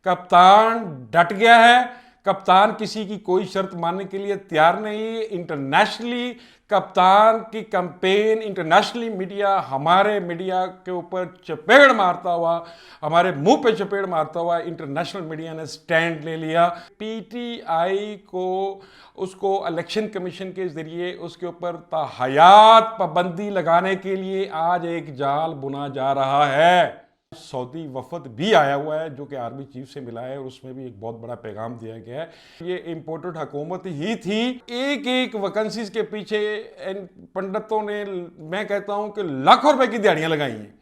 कप्तान डट गया है, कप्तान किसी की कोई शर्त मानने के लिए तैयार नहीं। इंटरनेशनली कप्तान की कैंपेन, इंटरनेशनली मीडिया हमारे मीडिया के ऊपर चपेड़ मारता हुआ, हमारे मुंह पे चपेड़ मारता हुआ इंटरनेशनल मीडिया ने स्टैंड ले लिया। पीटीआई को उसको इलेक्शन कमीशन के जरिए उसके ऊपर ताहयात पाबंदी लगाने के लिए आज एक जाल बुना जा रहा है। सऊदी वफद भी आया हुआ है जो कि आर्मी चीफ से मिला है और उसमें भी एक बहुत बड़ा पैगाम दिया गया है। ये इम्पोर्टेड हुकूमत ही थी। एक एक वैकेंसीज के पीछे इन पंडितों ने, मैं कहता हूं कि लाखों रुपए की दिहाड़ियां लगाई हैं।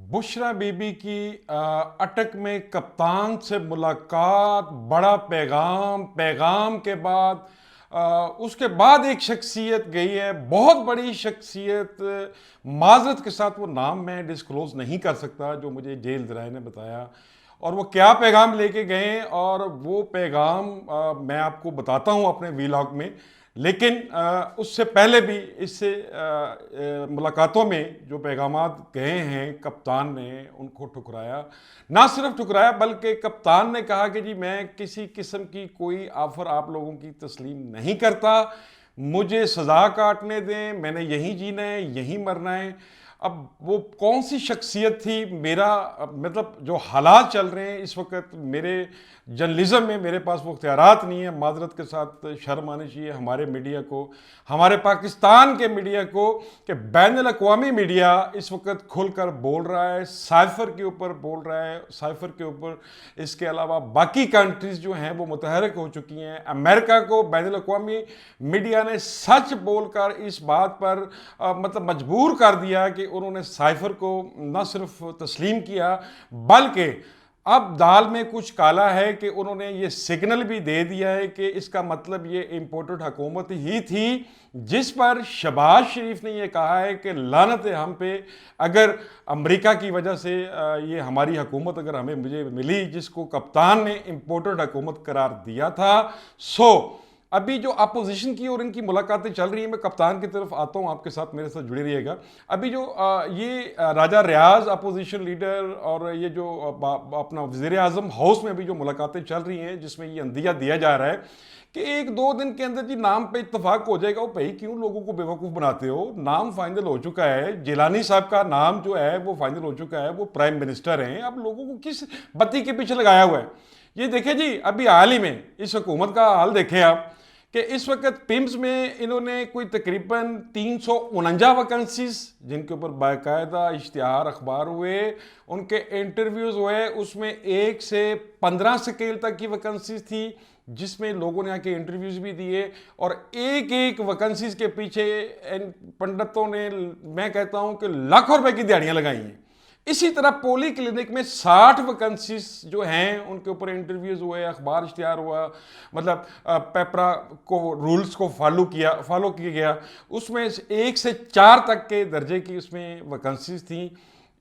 बुशरा बीबी की अटक में कप्तान से मुलाकात, बड़ा पैगाम के बाद उसके बाद एक शख्सियत गई है, बहुत बड़ी शख्सियत, माजरत के साथ वो नाम मैं डिस्क्लोज नहीं कर सकता, जो मुझे जेल जराए ने बताया, और वो क्या पैगाम लेके गए और वो पैगाम मैं आपको बताता हूं अपने वीलॉग में। लेकिन उससे पहले भी इससे मुलाकातों में जो पैगामात गए हैं, कप्तान ने उनको ठुकराया। ना सिर्फ ठुकराया बल्कि कप्तान ने कहा कि जी मैं किसी किस्म की कोई ऑफर आप लोगों की तस्लीम नहीं करता, मुझे सज़ा काटने दें, मैंने यहीं जीना है, यहीं मरना है। अब वो कौन सी शख्सियत थी? मेरा मतलब जो हालात चल रहे हैं इस वक्त, मेरे जर्नलिज्म में मेरे पास वो इख्तियारात नहीं है, माजरत के साथ शर्म आनी चाहिए हमारे मीडिया को, हमारे पाकिस्तान के मीडिया को, कि बैनुल-अक़वामी मीडिया इस वक्त खुलकर बोल रहा है, साइफर के ऊपर बोल रहा है, साइफर के ऊपर। इसके अलावा बाकी कंट्रीज जो हैं वो मुतहरक हो चुकी हैं। अमेरिका को बैनुल-अक़वामी मीडिया ने सच बोलकर इस बात पर मतलब मजबूर कर दिया कि उन्होंने साइफर को न सिर्फ तस्लीम किया बल्कि अब दाल में कुछ काला है कि उन्होंने ये सिग्नल भी दे दिया है कि इसका मतलब ये इम्पोर्टेड हुकूमत ही थी, जिस पर शहबाज शरीफ ने ये कहा है कि लानत है हम पे, अगर अमेरिका की वजह से ये हमारी हुकूमत अगर हमें मुझे मिली जिसको कप्तान ने इम्पोर्टेड हुकूमत करार दिया था। सो अभी जो अपोजिशन की और इनकी मुलाकातें चल रही हैं, मैं कप्तान की तरफ आता हूं, आपके साथ मेरे साथ जुड़े रहिएगा। अभी जो ये राजा रियाज अपोजिशन लीडर और ये जो अपना वज़ीर आज़म हाउस में भी जो मुलाकातें चल रही हैं, जिसमें ये अंदिया दिया जा रहा है कि एक दो दिन के अंदर जी नाम पे इत्तफाक हो जाएगा। वो भाई क्यों लोगों को बेवकूफ़ बनाते हो? नाम फाइनल हो चुका है, जिलानी साहब का नाम जो है वो फाइनल हो चुका है, वो प्राइम मिनिस्टर हैं। अब लोगों को किस बत्ती के पीछे लगाया हुआ है? ये देखे जी, अभी हाल ही में इस हुकूमत का हाल देखें आप कि इस वक्त पिम्स में इन्होंने कोई तकरीबन 349 वैकेंसीज, जिनके ऊपर बाकायदा इश्तिहार अखबार हुए, उनके इंटरव्यूज़ हुए, उसमें 1 से 15 स्केल तक की वैकेंसीज थी, जिसमें लोगों ने आके इंटरव्यूज़ भी दिए, और एक एक वैकेंसीज के पीछे इन पंडितों ने, मैं कहता हूं कि लाखों रुपए की दिहाड़ियां लगाई हैं। इसी तरह पोली क्लिनिक में 60 वैकेंसीज जो हैं उनके ऊपर इंटरव्यूज़ हुए, अखबार इश्तिहार हुआ, मतलब पेपरा को रूल्स को फॉलो किया गया। उसमें 1 से 4 तक के दर्जे की उसमें वैकेंसीज थी।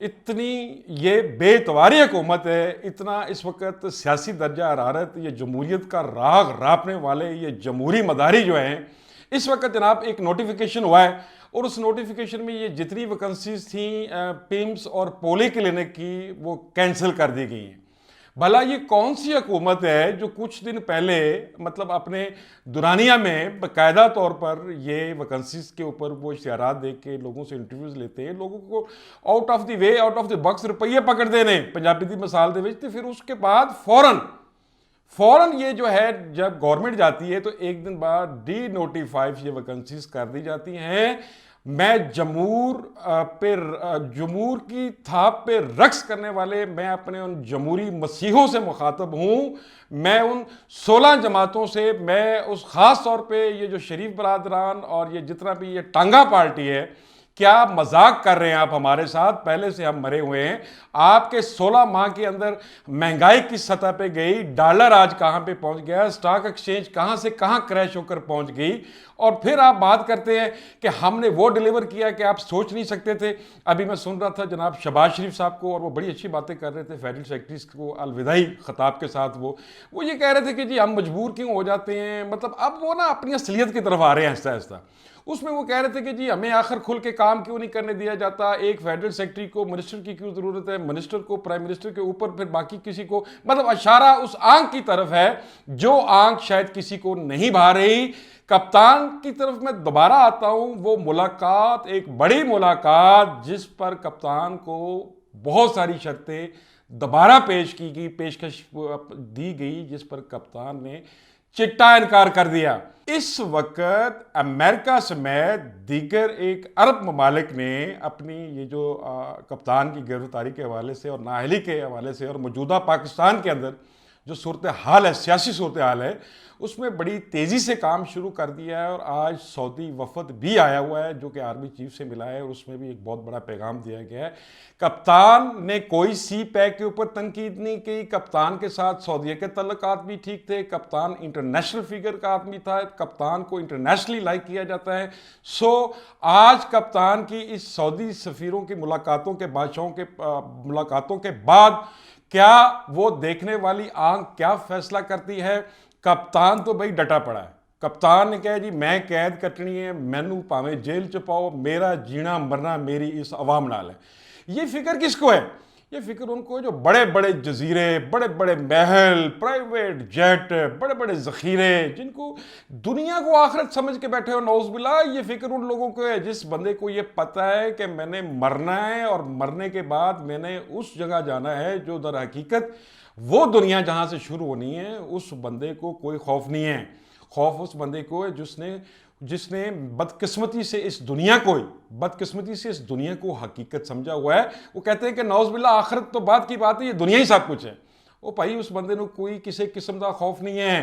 इतनी ये बेतवारी हुकूमत है, इतना इस वक्त सियासी दर्जा हरारत, ये जमहूरियत का राग रापने वाले ये जमहूरी मदारी जो हैं, इस वक्त जनाब एक नोटिफिकेशन हुआ है और उस नोटिफिकेशन में ये जितनी वैकेंसीज थी पिम्स और पोली क्लिनिक की, वो कैंसिल कर दी गई हैं। भला ये कौन सी हुकूमत है जो कुछ दिन पहले मतलब अपने दुरानिया में बाकायदा तौर पर ये वैकेंसीज के ऊपर वो इश्तिहारात दे के लोगों से इंटरव्यूज लेते हैं, लोगों को out of the way, out of the box रुपये पकड़ देने, पंजाबी दी मिसाल दे विच, फिर उसके बाद फौरन ये जो है जब गवर्नमेंट जाती है तो एक दिन बाद डी नोटिफाई ये वैकेंसीज कर दी जाती हैं। मैं जमूर की थाप पे रक्स करने वाले, मैं अपने उन जमहूरी मसीहों से मुखातब हूँ, मैं उन 16 जमातों से, मैं उस ख़ास तौर पे ये जो शरीफ बरादरान और ये जितना भी ये टांगा पार्टी है, क्या मजाक कर रहे हैं आप हमारे साथ? पहले से हम मरे हुए हैं। आपके 16 माह के अंदर महंगाई किस सतह पे गई, डॉलर आज कहां पे पहुंच गया, स्टॉक एक्सचेंज कहां से कहां क्रैश होकर पहुंच गई, और फिर आप बात करते हैं कि हमने वो डिलीवर किया कि आप सोच नहीं सकते थे। अभी मैं सुन रहा था जनाब शहबाज शरीफ साहब को, और वो बड़ी अच्छी बातें कर रहे थे फेडरल सेक्रेटरीज को अलविदाई खिताब के साथ। वो ये कह रहे थे कि जी हम मजबूर क्यों हो जाते हैं, मतलब अब वो ना अपनी असलियत की तरफ आ रहे हैं आहिस्ता आहिस्ता। उसमें वो कह रहे थे कि जी हमें आखिर खुल के काम क्यों नहीं करने दिया जाता, एक फेडरल सेक्रेटरी को मिनिस्टर की क्यों ज़रूरत है, मिनिस्टर को प्राइम मिनिस्टर के ऊपर, फिर बाकी किसी को, मतलब इशारा उस आंख की तरफ है जो आंख शायद किसी को नहीं भा रही। कप्तान की तरफ मैं दोबारा आता हूं, वो मुलाकात एक बड़ी मुलाकात जिस पर कप्तान को बहुत सारी शर्तें दोबारा पेश की गई, पेशकश दी गई, जिस पर कप्तान ने चिट्टा इनकार कर दिया। इस वक्त अमेरिका समेत दीगर एक अरब ममालिक ने अपनी ये जो कप्तान की गिरफ्तारी के हवाले से और नाअहली के हवाले से और मौजूदा पाकिस्तान के अंदर जो सूरत हाल है, सियासी सूरत हाल है, उसमें बड़ी तेज़ी से काम शुरू कर दिया है। और आज सऊदी वफद भी आया हुआ है जो कि आर्मी चीफ से मिला है और उसमें भी एक बहुत बड़ा पैगाम दिया गया है। कप्तान ने कोई सी पैक के ऊपर तनकीद नहीं की, कप्तान के साथ सऊदीया के तल्लुकात भी ठीक थे, कप्तान इंटरनेशनल फिगर का आदमी था, कप्तान को इंटरनेशनली लाइक किया जाता है। सो आज कप्तान की इस सऊदी सफ़ीरों की मुलाकातों के, बादशाहों के मुलाकातों के बाद क्या वो देखने वाली आंख क्या फैसला करती है। कप्तान तो भाई डटा पड़ा है। कप्तान ने कहा जी मैं कैद कटनी है, मैनू भावें जेल च पाओ, मेरा जीना मरना मेरी इस अवाम नाल है। ये फिक्र किसको है? ये फिक्र उनको जो बड़े बड़े जजीरे, बड़े बड़े महल, प्राइवेट जेट, बड़े बड़े जखीरे, जिनको दुनिया को आखिरत समझ के बैठे हो, नौज़बिल्लाह, ये फिक्र उन लोगों को है जिस बंदे को ये पता है कि मैंने मरना है और मरने के बाद मैंने उस जगह जाना है जो दर हकीकत वो दुनिया जहाँ से शुरू होनी है। उस बंदे को कोई खौफ नहीं है। खौफ उस बंदे को है जिसने बदकिस्मती से इस दुनिया को हकीकत समझा हुआ है। वो कहते हैं कि नौज़बिल्लाह आखिरत तो बात की बात है, ये दुनिया ही सब कुछ है। वो भाई उस बंदे को कोई किसी किस्म का खौफ नहीं है।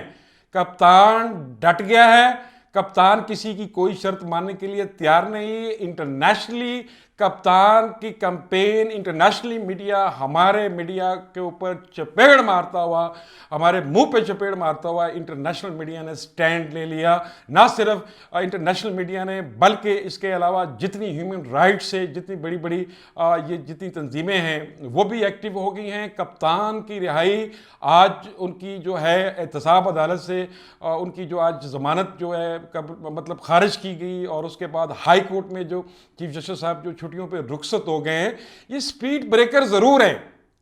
कप्तान डट गया है। कप्तान किसी की कोई शर्त मानने के लिए तैयार नहीं। इंटरनेशनली कप्तान की कैंपेन, इंटरनेशनली मीडिया, हमारे मीडिया के ऊपर चपेड़ मारता हुआ, हमारे मुंह पे चपेड़ मारता हुआ इंटरनेशनल मीडिया ने स्टैंड ले लिया। ना सिर्फ इंटरनेशनल मीडिया ने बल्कि इसके अलावा जितनी ह्यूमन राइट्स से जितनी बड़ी बड़ी ये जितनी तंजीमें हैं वो भी एक्टिव हो गई हैं। कप्तान की रिहाई आज उनकी जो है एहतसाब अदालत से उनकी जो आज ज़मानत जो है मतलब खारिज की गई और उसके बाद हाई कोर्ट में जो चीफ जस्टिस साहब जो छुट्टियों पे रुखसत हो गए हैं। ये स्पीड ब्रेकर ज़रूर है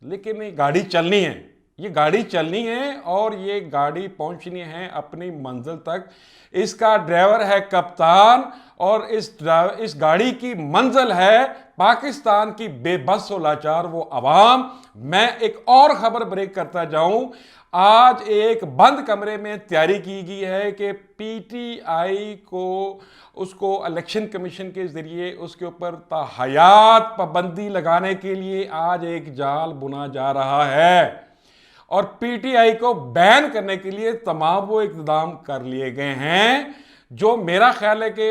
लेकिन ये गाड़ी चलनी है, ये गाड़ी चलनी है और ये गाड़ी पहुंचनी है अपनी मंजिल तक। इसका ड्राइवर है कप्तान और इस गाड़ी की मंजिल है पाकिस्तान की बेबस और लाचार वो अवाम। मैं एक और खबर ब्रेक करता जाऊं। आज एक बंद कमरे में तैयारी की गई है कि पीटीआई को उसको इलेक्शन कमीशन के जरिए उसके ऊपर ताहयात पाबंदी लगाने के लिए आज एक जाल बुना जा रहा है और पीटीआई को बैन करने के लिए तमाम वो इक़दाम कर लिए गए हैं जो मेरा ख्याल है कि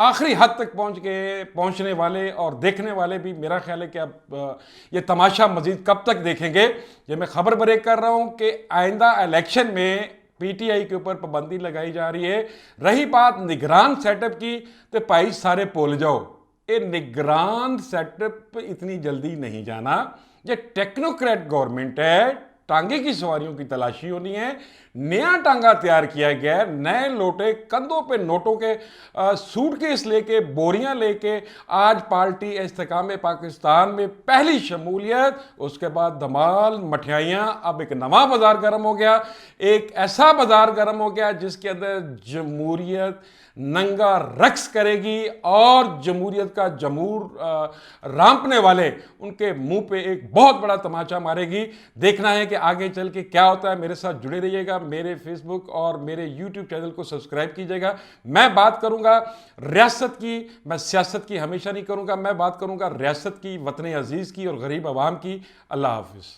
आखिरी हद तक पहुंचने वाले और देखने वाले भी मेरा ख्याल है कि अब ये तमाशा मजीद कब तक देखेंगे। ये मैं खबर ब्रेक कर रहा हूं कि आइंदा इलेक्शन में पीटीआई के ऊपर पाबंदी लगाई जा रही है। रही बात निगरान सेटअप की तो भाई सारे भूल जाओ, ये निगरान सेटअप इतनी जल्दी नहीं जाना। ये टेक्नोक्रेट गवर्नमेंट है, टांगे की सवारियों की तलाशी होनी है। नया टांगा तैयार किया गया है, नए लोटे कंधों पे नोटों के सूटकेस लेके बोरियां लेके आज पार्टी इस्तेकाम पाकिस्तान में पहली शमूलियत, उसके बाद धमाल मठियाइयाँ। अब एक नवा बाजार गर्म हो गया, एक ऐसा बाजार गर्म हो गया जिसके अंदर जमहूरियत नंगा रक्स करेगी और जमहूरियत का जमूर रांपने वाले उनके मुंह पे एक बहुत बड़ा तमाचा मारेगी। देखना है कि आगे चल के क्या होता है। मेरे साथ जुड़े रहिएगा, मेरे फेसबुक और मेरे यूट्यूब चैनल को सब्सक्राइब कीजिएगा। मैं बात करूंगा रियासत की, मैं सियासत की हमेशा नहीं करूंगा। मैं बात करूंगा रियासत की, वतन अजीज़ की और गरीब आवाम की। अल्लाह हाफिज़।